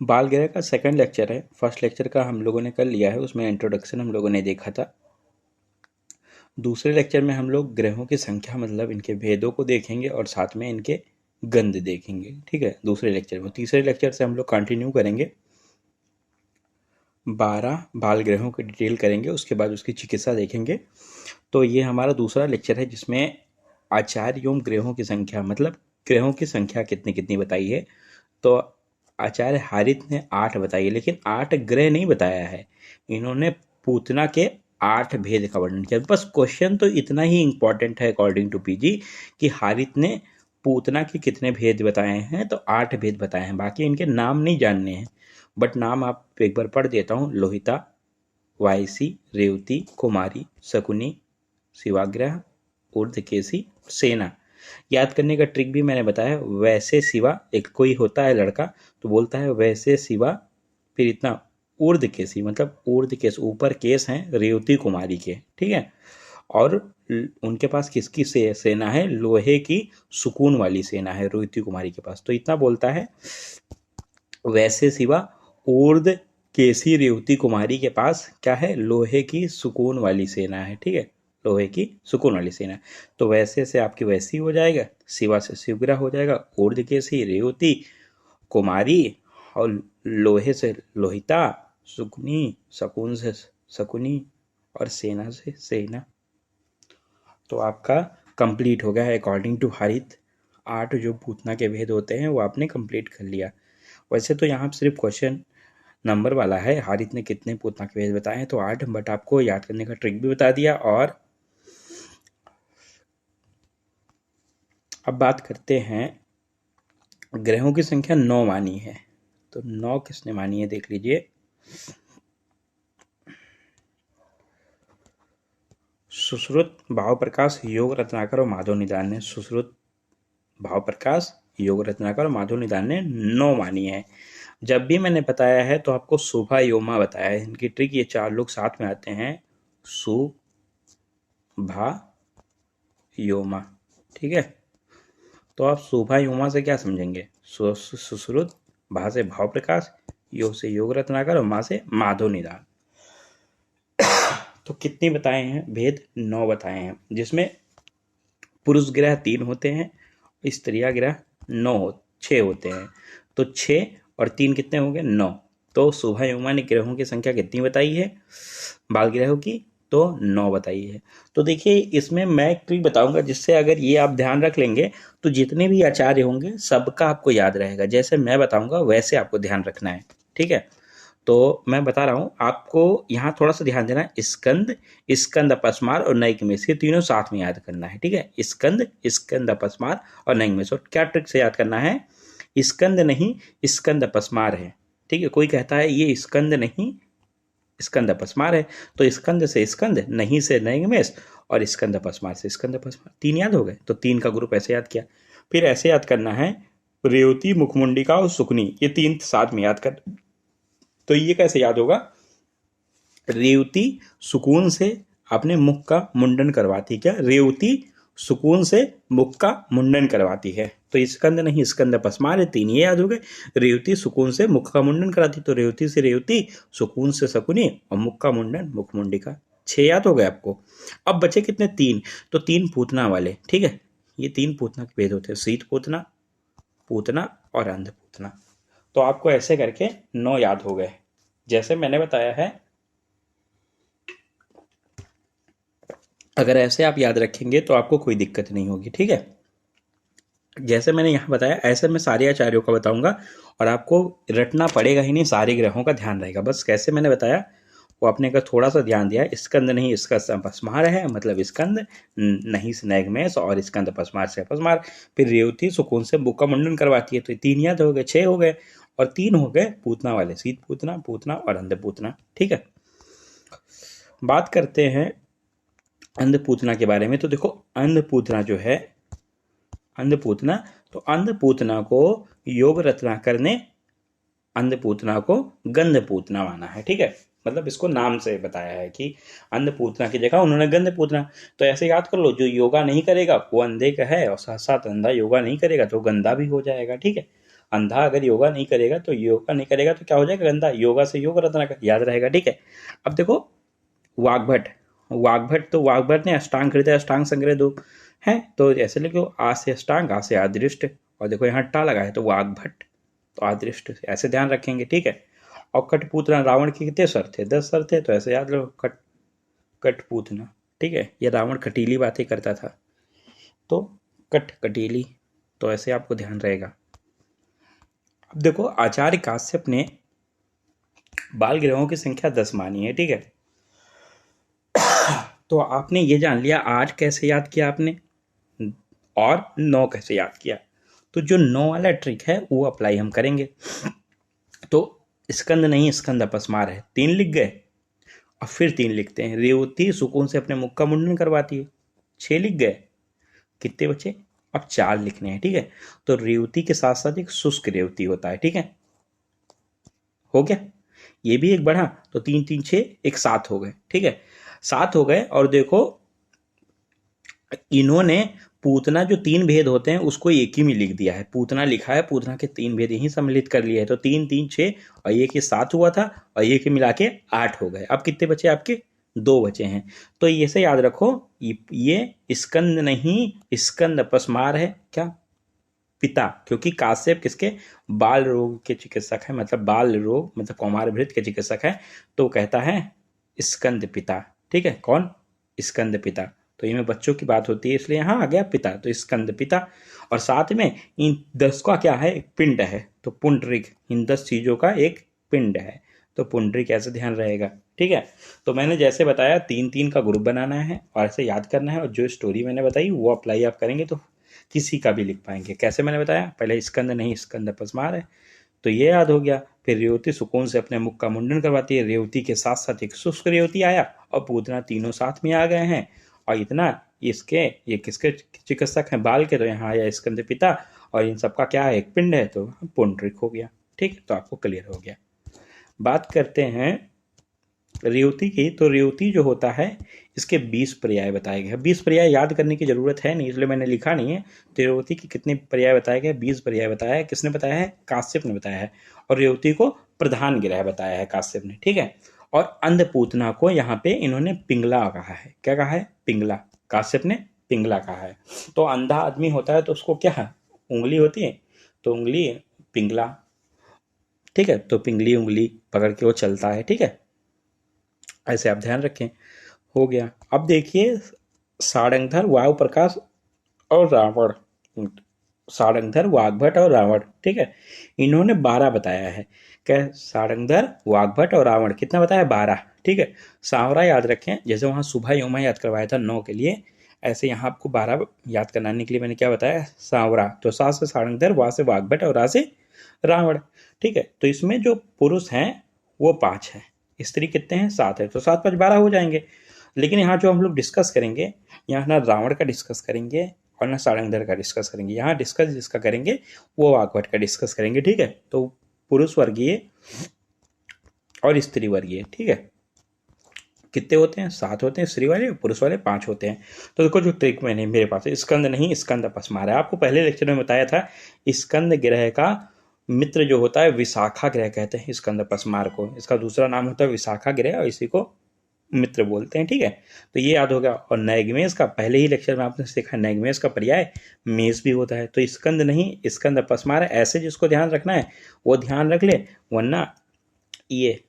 बाल ग्रह का सेकंड लेक्चर है। फर्स्ट लेक्चर का हम लोगों ने कर लिया है, उसमें इंट्रोडक्शन हम लोगों ने देखा था। दूसरे लेक्चर में हम लोग ग्रहों की संख्या मतलब इनके भेदों को देखेंगे और साथ में इनके गंध देखेंगे, ठीक है, दूसरे लेक्चर में। तीसरे लेक्चर से हम लोग कंटिन्यू करेंगे, 12 बाल ग्रहों की डिटेल करेंगे, उसके बाद उसकी चिकित्सा देखेंगे। तो ये हमारा दूसरा लेक्चर है जिसमें आचार्य एवं ग्रहों की संख्या मतलब ग्रहों की संख्या कितनी कितनी बताई है। तो आचार्य हारित ने 8 बताई है, लेकिन 8 ग्रह नहीं बताया है, इन्होंने पूतना के 8 भेद का वर्णन किया। बस क्वेश्चन तो इतना ही इंपॉर्टेंट है अकॉर्डिंग टू पीजी कि हारित ने पूतना के कितने भेद बताए हैं, तो 8 भेद बताए हैं, बाकी इनके नाम नहीं जानने हैं। बट नाम आप एक बार पढ़ देता हूँ। लोहिता, वायसी, रेवती, कुमारी, शकुनी, शिवाग्रह, ऊर्ध्वकेशी, सेना। याद करने का ट्रिक भी मैंने बताया। वैसे शिवा, एक कोई होता है लड़का तो बोलता है वैसे शिवा, फिर इतना ऊर्ध्वकेशी मतलब ऊर्ध्वकेश, ऊपर केश हैं रेवती कुमारी के, ठीक है। और उनके पास किसकी सेना है? लोहे की सुकून वाली सेना है रेवती कुमारी के पास। तो इतना बोलता है वैसे शिवा ऊर्ध्वकेशी रेवती कुमारी के पास क्या है? लोहे की सुकून वाली सेना है, ठीक है, लोहे की सुकून वाली सेना। तो वैसे से आपकी वैसी हो जाएगा, शिवा से शिवग्रह हो जाएगा, ऊर्ध्वकेशी रेवती कुमारी, और लोहे से लोहिता, सुकुनी, शकुन से शकुनी, और सेना से सेना। तो आपका कंप्लीट हो गया है अकॉर्डिंग टू हरित। 8 जो पूतना के भेद होते हैं वो आपने कंप्लीट कर लिया। वैसे तो यहाँ सिर्फ क्वेश्चन नंबर वाला है, हारित ने कितने पूतना के भेद बताए हैं, तो 8, बट आपको याद करने का ट्रिक भी बता दिया। और अब बात करते हैं, ग्रहों की संख्या 9 मानी है, तो 9 किसने मानी है देख लीजिए। सुश्रुत, भाव प्रकाश, योग रत्नाकर और माधव निदान ने, सुश्रुत, भाव प्रकाश, योग रत्नाकर और माधव निदान ने 9 मानी है। जब भी मैंने बताया है तो आपको शुभा योमा बताया है। इनकी ट्रिक, ये 4 लोग साथ में आते हैं, शुभा योमा, ठीक है। तो आप शुभा योमा से क्या समझेंगे? सुश्रुत, भा से भाव प्रकाश, योग से योग रत्नाकर और माँ से माधव निदान। तो कितने बताए हैं भेद? 9 बताए हैं, जिसमें पुरुष ग्रह 3 होते हैं, स्त्रिया ग्रह 6 होते हैं। तो 6 और 3 कितने हो गए? 9। तो शुभा योमा ने ग्रहों की संख्या कितनी बताई है बाल ग्रहों की? तो 9 बताई है। तो देखिए इसमें मैं एक ट्रिक बताऊंगा जिससे अगर ये आप ध्यान रख लेंगे तो जितने भी आचार्य होंगे सबका आपको याद रहेगा। जैसे मैं बताऊंगा वैसे आपको ध्यान रखना है, ठीक है। तो मैं बता रहा हूँ आपको, यहाँ थोड़ा सा ध्यान देना है। स्कंद, स्कंद, अपस्मार और नैकमेष, ये तीनों साथ में याद करना है, ठीक है। स्कंद, स्कंद, अपस्मार और नैकमेष। और क्या ट्रिक से याद करना है? स्कंद नहीं, स्कंद अपस्मार है, ठीक है। कोई कहता है ये स्कंद नहीं स्कंद अपस्मार है, तो स्कंद से स्कंद, नहीं से नैकमेष, और स्कंद अपस्मार से स्कंद अपस्मार। 3 याद हो गए। तो 3 का ग्रुप ऐसे याद किया। फिर ऐसे याद करना है, रेवती, मुखमुंडिका और सुकनी, ये 3 साथ में याद कर। तो ये कैसे याद होगा? रेवती सुकून से अपने मुख का मुंडन करवाती, क्या? रेवती सुकून से मुख का मुंडन करवाती है। तो स्कंद नहीं स्कंद अपस्मार है, 3 ये याद हो गए। रेवती सुकून से मुख का मुंडन कराती, तो रेवती से रेवती, सुकून से शकुनी और मुख का मुंडन मुख मुंडिका। 6 याद हो गए आपको। अब बचे कितने? 3। तो 3 पूतना वाले, ठीक है। ये 3 पूतना के भेद होते हैं, शीत पूतना, पूतना और अंध पूतना। तो आपको ऐसे करके 9 याद हो गए। जैसे मैंने बताया है, अगर ऐसे आप याद रखेंगे तो आपको कोई दिक्कत नहीं होगी, ठीक है। जैसे मैंने यहाँ बताया ऐसे मैं सारे आचार्यों का बताऊंगा, और आपको रटना पड़ेगा ही नहीं, सारे ग्रहों का ध्यान रहेगा। बस कैसे मैंने बताया वो आपने का थोड़ा सा ध्यान दिया है। स्कंद नहीं इसका अपस्मार है, मतलब स्कंद नहीं से नैगमेष, और स्कंद अपस्मार से अपस्मार। फिर रेवती सुकून से मुख का मुंडन करवाती है, तो 3 याद हो गए, 6 हो गए। और 3 हो गए पूतना वाले, शीत पूतना, पूतना और अंध पूतना, ठीक है। बात करते हैं अंधपूतना के बारे में। तो देखो अंधपूतना जो है, अंधपूतना, तो अंधपूतना को योग रत्नाकर ने अंधपूतना को गंधपूतना माना है, ठीक है। मतलब इसको नाम से बताया है कि अंधपूतना की जगह उन्होंने गंधपूतना। तो ऐसे याद कर लो, जो योगा नहीं करेगा वो अंधे का है, और साथ साथ अंधा योगा नहीं करेगा तो गंदा भी हो जाएगा, ठीक है। अंधा अगर योगा नहीं करेगा तो क्या हो जाएगा? गंदा। योगा से योग रत्नाकर, याद रहेगा। ठीक है, अब देखो वाग्भट, तो वाग्भट ने अष्टांग हृदय अष्टांग संग्रह दो है, तो ऐसे लिखो आ से अष्टांग, आ से आदृष्ट, और देखो यहाँ टा लगा है तो वाग्भट, तो आदृष्ट, ऐसे ध्यान रखेंगे। ठीक है, और कठपुतला, रावण के कितने सर थे? 10 सर थे, तो ऐसे याद रखो कठपुतना। ठीक है, ये रावण कटीली बातें करता था, तो कटीली, तो ऐसे आपको ध्यान रहेगा। अब देखो आचार्य काश्यप ने बाल ग्रहों की संख्या 10 मानी है। ठीक है, तो आपने ये जान लिया 8 कैसे याद किया आपने और 9 कैसे याद किया। तो जो 9 वाला ट्रिक है वो अप्लाई हम करेंगे। तो स्कंद नहीं स्कंद अपस्मार है, 3 लिख गए, अब फिर 3 लिखते हैं। रेवती सुकून से अपने मुख का मुंडन करवाती है, 6 लिख गए, कितने बचे? अब 4 लिखने हैं। ठीक है, तो रेवती के साथ साथ एक शुष्क रेवती होता है। ठीक है, हो गया, ये भी एक बढ़ा, तो 3 3 6 एक 7 हो गए। ठीक है, 7 हो गए। और देखो इन्होंने पूतना जो 3 भेद होते हैं उसको एक ही में लिख दिया है, पूतना लिखा है, पूतना के 3 भेद यही सम्मिलित कर लिया है, तो 3 3 6 और ये के 7 हुआ था, और ये के मिला के 8 हो गए। अब कितने बचे आपके? 2 बचे हैं। तो ये से याद रखो, ये स्कंद नहीं स्कंद अपस्मार है। क्या? पिता, क्योंकि काश्यप किसके? बाल रोग के चिकित्सक है, मतलब बाल रोग मतलब कौमार भृत के चिकित्सक है, तो कहता है स्कंद पिता। ठीक है, कौन? स्कंद पिता। तो इनमें बच्चों की बात होती है, इसलिए यहाँ आ गया पिता, तो स्कंद पिता। और साथ में इन 10 का क्या है? एक पिंड है, तो पुंडरिक, इन 10 चीजों का एक पिंड है, तो पुंडरिक ऐसे ध्यान रहेगा। ठीक है, तो मैंने जैसे बताया 3 3 का ग्रुप बनाना है और ऐसे याद करना है, और जो स्टोरी मैंने बताई वो अप्लाई आप करेंगे तो किसी का भी लिख पाएंगे। कैसे मैंने बताया? पहले स्कंद नहीं स्कंद अपस्मार है, तो ये याद हो गया। फिर रेवती सुकून से अपने मुख का मुंडन करवाती है, रेवती के साथ साथ एक शुष्क रेवती आया, और पूतना, तीनों साथ में आ गए हैं। और इतना ये किसके चिकित्सक हैं? बाल के, तो यहाँ आया स्कंद पिता, और इन सबका क्या है? एक पिंड है, तो पुंडरिक हो गया। ठीक, तो आपको क्लियर हो गया। बात करते हैं रेवती की। तो रेवती जो होता है इसके 20 पर्याय बताए गए हैं। 20 पर्याय याद करने की जरूरत है नहीं, इसलिए मैंने लिखा नहीं है। तो रेवती की कितने पर्याय बताए गए? 20 पर्याय बताया है। किसने बताया है? काश्यप ने बताया है। और रेवती को प्रधान ग्रह बताया है काश्यप ने। ठीक है, और अंधपूतना को यहाँ पे इन्होंने पिंगला कहा है। क्या कहा है? पिंगला। काश्यप ने पिंगला कहा है। तो अंधा आदमी होता है तो उसको क्या है? उंगली होती है, तो उंगली पिंगला। ठीक है, तो पिंगली उंगली पकड़ के वो चलता है। ठीक है, ऐसे आप ध्यान रखें। हो गया। अब देखिए सारंगधर, वायु प्रकाश और रावण, सारंगधर, वाग्भट और रावण। ठीक है, इन्होंने 12 बताया है। क्या? सारंगधर, वाग्भट और रावण कितना बताया? 12। ठीक है, सांवरा याद रखें, जैसे वहाँ सुबह योमा याद करवाया था 9 के लिए, ऐसे यहाँ आपको 12 याद कराने के लिए मैंने क्या बताया? सांवरा। तो सा से सारंगधर, वा से वाग्भट और रा से रावण। ठीक है, तो इसमें जो पुरुष हैं वो 5 है, स्त्री कितने हैं? 7 है, तो 7 5 12 हो जाएंगे। लेकिन यहाँ जो हम लोग डिस्कस करेंगे, यहाँ ना रावण का डिस्कस करेंगे और ना सारंगधर का डिस्कस करेंगे। यहाँ डिस्कस जिसका करेंगे वो वाग्भट का डिस्कस करेंगे। ठीक है, तो पुरुष वर्गीय और स्त्री वर्गीय। ठीक है, कितने होते हैं? 7 होते हैं स्त्री वाले, पुरुष वाले 5 होते हैं। तो देखो जो ट्रिक मैंने मेरे पास है, स्कंद नहीं स्कंद अपस्मार है। आपको पहले लेक्चर में बताया था स्कंद ग्रह का मित्र जो होता है विशाखा ग्रह कहते हैं स्कंद अपस्मार को, इसका दूसरा नाम होता है विशाखा ग्रह, और इसी को मित्र बोलते हैं। ठीक है, तो ये याद हो गया। और नैगमेश का पहले ही लेक्चर में आपने सीखा, नैगमेश का पर्याय मेष भी होता है। तो स्कंद नहीं स्कंद अपस्मार है, ऐसे जिसको ध्यान रखना है वो ध्यान रख ले, वरना ये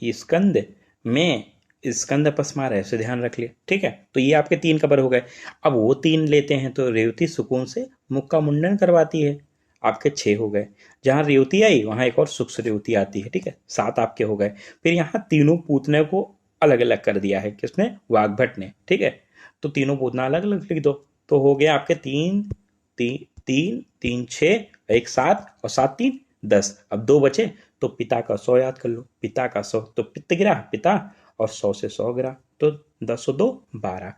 स्कंद में स्कंद अपस्मार है, ऐसे ध्यान रख ले। ठीक है, तो ये आपके 3 कवर हो गए। अब वो 3 लेते हैं, तो रेवती सुकून से मुख का मुंडन करवाती है, आपके 6 हो गए। जहां रेवती आई वहां एक और सूक्ष्म रेवती आती है। ठीक है, 7 आपके हो गए। फिर यहाँ तीनों पूतने को अलग अलग कर दिया है, किसने? वाग्भट ने। ठीक है, तो तीनों पूतना अलग अलग लिख दो, तो हो गया आपके 3 3 3 3 6 1 7 और 7 3 10। अब 2 बचे, तो पिता का 100 याद कर लो, पिता का 100, तो पित्त गिरा पिता, और 100 से 100 गिरा, तो 10 और 2 12।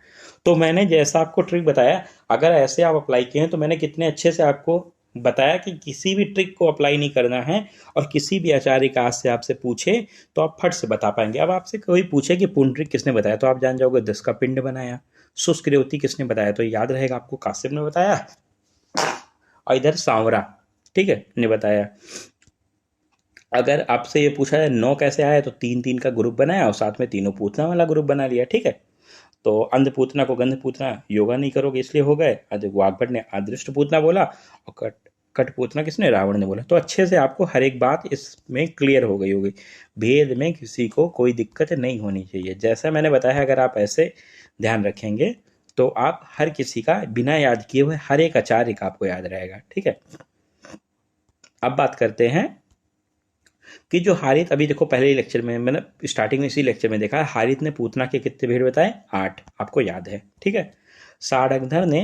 तो मैंने जैसा आपको ट्रिक बताया, अगर ऐसे आप अप्लाई किए हैं, तो मैंने कितने अच्छे से आपको बताया कि किसी भी ट्रिक को अप्लाई नहीं करना है, और किसी भी आचार्य काश से आपसे पूछे तो आप फट से बता पाएंगे। अब आपसे कोई पूछे कि पुंडरिक किसने बताया, तो आप जान जाओगे 10 का पिंड बनाया। शुष्क रेवती किसने बताया, तो याद रहेगा आपको काश्यप ने बताया। और इधर सांवरा, ठीक है, ने बताया। अगर आपसे ये पूछा जाए 9 कैसे आया, तो 3-3 का ग्रुप बनाया और साथ में तीनों पूतना वाला ग्रुप बना लिया, ठीक है। तो अंधपूतना को गंधपूतना, योगा नहीं करोगे इसलिए हो गए। वाग्भट ने अदृष्ट पूतना बोला और कठपूतना किसने, रावण ने बोला। तो अच्छे से आपको हर एक बात इसमें क्लियर हो गई होगी। भेद में किसी को कोई दिक्कत नहीं होनी चाहिए। जैसा मैंने बताया, अगर आप ऐसे ध्यान रखेंगे तो आप हर किसी का बिना याद किए हुए हर एक आचार्य का आपको याद रहेगा, ठीक है। अब बात करते हैं कि जो हारित, अभी देखो पहले ही लेक्चर में मैंने स्टार्टिंग में इसी लेक्चर में देखा, हारित ने पूतना के कितने भेड़ बताए, 8, आपको याद है, ठीक है। सारंगधर ने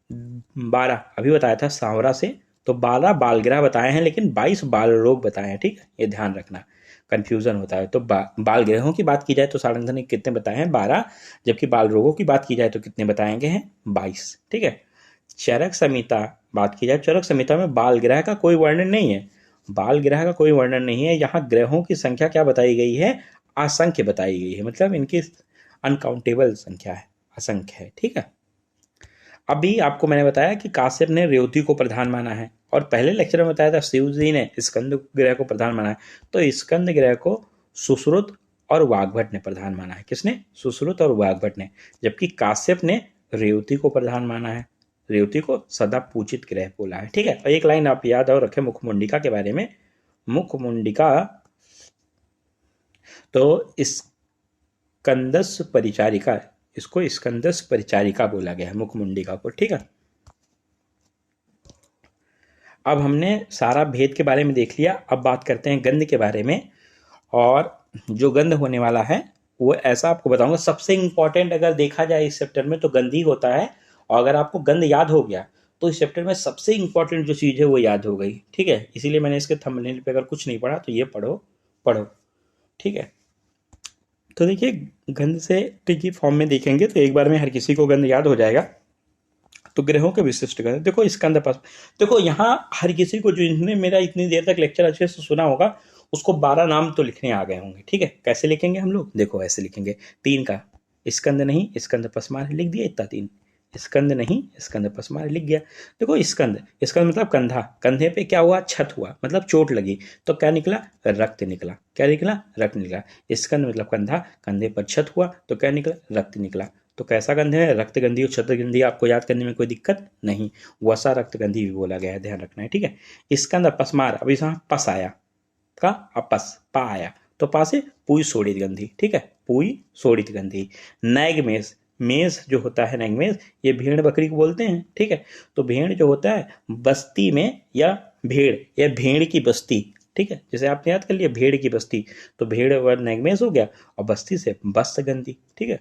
12 अभी बताया था सांवरा से, तो 12 बालग्रह बताए हैं, लेकिन 22 बाल रोग बताए हैं, ठीक है, ये ध्यान रखना, कंफ्यूजन होता है। तो बाल ग्रहों की बात की जाए तो सारंगधर ने कितने बताए हैं, 12, जबकि बाल रोगों की बात की जाए तो कितने बताएंगे हैं, 22, ठीक है। चरक संहिता बात की जाए, चरक संहिता में बाल ग्रह का कोई वर्णन नहीं है, बाल ग्रह का कोई वर्णन नहीं है। यहाँ ग्रहों की संख्या क्या बताई गई है, असंख्य बताई गई है, मतलब इनकी अनकाउंटेबल संख्या है, असंख्य है, ठीक है। अभी आपको मैंने बताया कि काश्यप ने रेवती को प्रधान माना है, और पहले लेक्चर में बताया था शिव जी ने स्कंद ग्रह को प्रधान माना है। तो स्कंद ग्रह को सुश्रुत और वाग्भट ने प्रधान माना है, किसने, सुश्रुत और वाग्भट ने, जबकि काश्यप ने रेवती को प्रधान माना है, रेवती को सदा पूजित ग्रह बोला है, ठीक है। और एक लाइन आप याद और रखें मुखमुंडिका के बारे में, मुखमुंडिका तो स्कंदस परिचारिका, इसको स्कंदस परिचारिका बोला गया है मुखमुंडिका को, ठीक है। अब हमने सारा भेद के बारे में देख लिया। अब बात करते हैं गंध के बारे में, और जो गंध होने वाला है वो ऐसा आपको बताऊंगा, सबसे इंपॉर्टेंट अगर देखा जाए इस चैप्टर में तो गंध ही होता है। और अगर आपको गंध याद हो गया तो इस चैप्टर में सबसे इंपॉर्टेंट जो चीज़ है वो याद हो गई, ठीक है। इसीलिए मैंने इसके थंबनेल पे अगर कुछ नहीं पढ़ा तो ये पढ़ो पढ़ो, ठीक है। तो देखिए, गंध से की फॉर्म में देखेंगे तो एक बार में हर किसी को गंध याद हो जाएगा। तो ग्रहों के विशिष्ट गंध, देखो स्कंद पास, देखो यहाँ हर किसी को, जो इन्होंने मेरा इतनी देर तक लेक्चर अच्छे से सुना होगा, उसको 12 नाम तो लिखने आ गए होंगे, ठीक है। कैसे लिखेंगे हम लोग, देखो ऐसे लिखेंगे, 3 का स्कंद नहीं, स्कंद पसमार, लिख दिया इतना, 3 स्कंद नहीं, स्कंद पसमार, लिख गया। देखो स्कंद, स्कंद मतलब कंधा, कंधे पे क्या हुआ, छत हुआ, मतलब चोट लगी, तो क्या निकला, रक्त निकला, क्या निकला, रक्त निकला। स्कंद मतलब कंधा, कंधे पर छत हुआ तो क्या निकला, रक्त निकला। तो कैसा गंध है, रक्तगंधी और छत्रगंधी, आपको याद करने में कोई दिक्कत नहीं, वसा रक्तगंधी भी बोला गया है, ध्यान रखना है, ठीक है। स्कंद अपस्मार, अभी यहाँ पस आया, का अपस पा आया, तो पा से पुई सोड़ित गंधी, ठीक है, पुई सोड़ित गंधी। नैग मेष, मेष जो होता है नैग मेष, ये भेड़ बकरी को बोलते हैं, ठीक है। तो भेड़ जो होता है बस्ती में, या भेड़ या भेड़ की बस्ती, ठीक है, जैसे आपने याद कर लिया भेड़ की बस्ती, तो भेड़ व नैगमेष हो गया, और बस्ती से बस्त गंधी, ठीक है,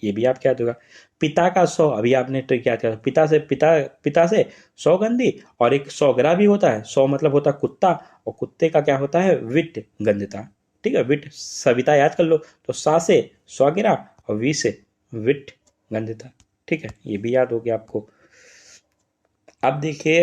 ये भी आपको याद होगा। पिता का 100, अभी आपने तो क्या किया, पिता से पिता से 100 गंधी, और एक 100 भी होता है, 100 मतलब होता है कुत्ता, और कुत्ते का क्या होता है, विट गंधता, ठीक है। विट सविता याद कर लो, तो सा से 100 और वी से विट गंधता, ठीक है, ये भी याद हो गया आपको। अब देखिए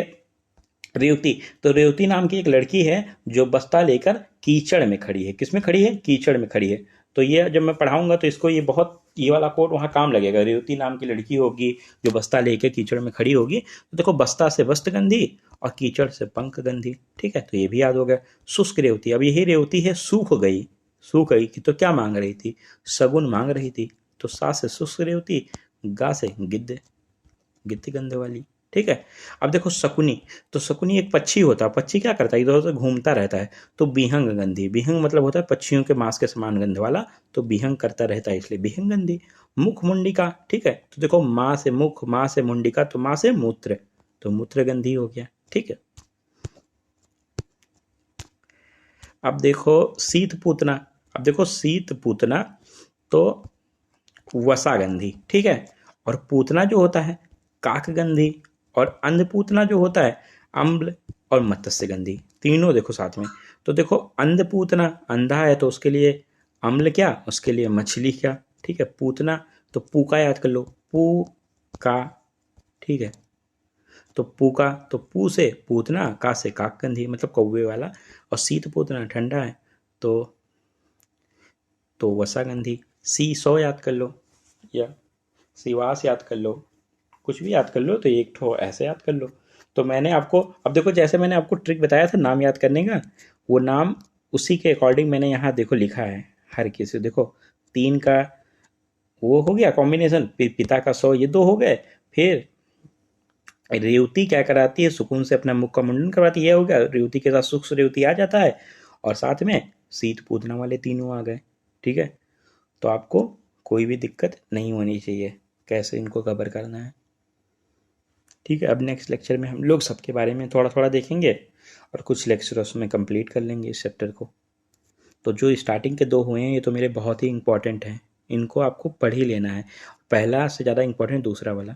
रेवती, तो रेवती नाम की एक लड़की है जो बस्ता लेकर कीचड़ में खड़ी है, किस में खड़ी है, कीचड़ में खड़ी है। तो ये जब मैं पढ़ाऊंगा तो इसको ये बहुत, ये वाला कोड वहाँ काम लगेगा। रेवती नाम की लड़की होगी जो बस्ता लेकर कीचड़ में खड़ी होगी, तो देखो बस्ता से वस्त गंधी और कीचड़ से पंख गंधी, ठीक है, तो ये भी याद हो गया। शुष्क रेवती, अब यही रेवती है सूख गई, सूख गई कि तो क्या मांग रही थी, सगुन मांग रही थी, तो सा से शुष्क रेवती, गा से गिद्ध, गिद्ध गंध वाली, ठीक है। अब देखो शकुनी, तो शकुनी एक पक्षी होता है, पक्षी क्या करता है, इधर उधर घूमता रहता है, तो बिहंग गंधी, बिहंग मतलब होता है पक्षियों के मांस के समान गंध वाला, तो बिहंग करता रहता है इसलिए बिहंग गंधी। मुख मुंडिका, ठीक है, तो देखो माँ से मुख, माँ से मुंडिका, तो माँ से मूत्र, तो मूत्र गंधी हो गया, ठीक है। अब देखो शीत पूतना, अब देखो शीत पूतना तो वसागंधी, ठीक है, और पूतना जो होता है काकगंधी, और अंधपूतना जो होता है अम्ल और मत्स्यगंधी, तीनों देखो साथ में। तो देखो अंधपूतना, अंधा है तो उसके लिए अम्ल क्या, उसके लिए मछली क्या, ठीक है। पूतना तो पू का याद कर लो, पू का, ठीक है, तो पू का, तो पू से पूतना, का से काकगंधी मतलब कौवे वाला, और शीत पूतना ठंडा है, तो वसागंधी। सी 100 याद कर लो, या सिवास याद कर लो, कुछ भी याद कर लो, तो एक ठो ऐसे याद कर लो, तो मैंने आपको, अब देखो जैसे मैंने आपको ट्रिक बताया था नाम याद करने का, वो नाम उसी के अकॉर्डिंग मैंने यहाँ देखो लिखा है हर किसी। देखो 3 का वो हो गया कॉम्बिनेशन, फिर पिता का 100, ये 2 हो गए। फिर रेवती क्या कराती है, सुकून से अपना मुख का मुंडन करवाती है, ये हो गया। रेवती के साथ सुख रेवती आ जाता है, और साथ में सीत पूतना वाले तीनों आ गए। ठीक है, तो आपको कोई भी दिक्कत नहीं होनी चाहिए कैसे इनको कवर करना है। ठीक है, अब नेक्स्ट लेक्चर में हम लोग सबके बारे में थोड़ा थोड़ा देखेंगे, और कुछ लेक्चर उसमें कंप्लीट कर लेंगे इस चैप्टर को। तो जो स्टार्टिंग के 2 हुए हैं ये तो मेरे बहुत ही इंपॉर्टेंट हैं, इनको आपको पढ़ ही लेना है। पहला से ज़्यादा इंपॉर्टेंट दूसरा वाला।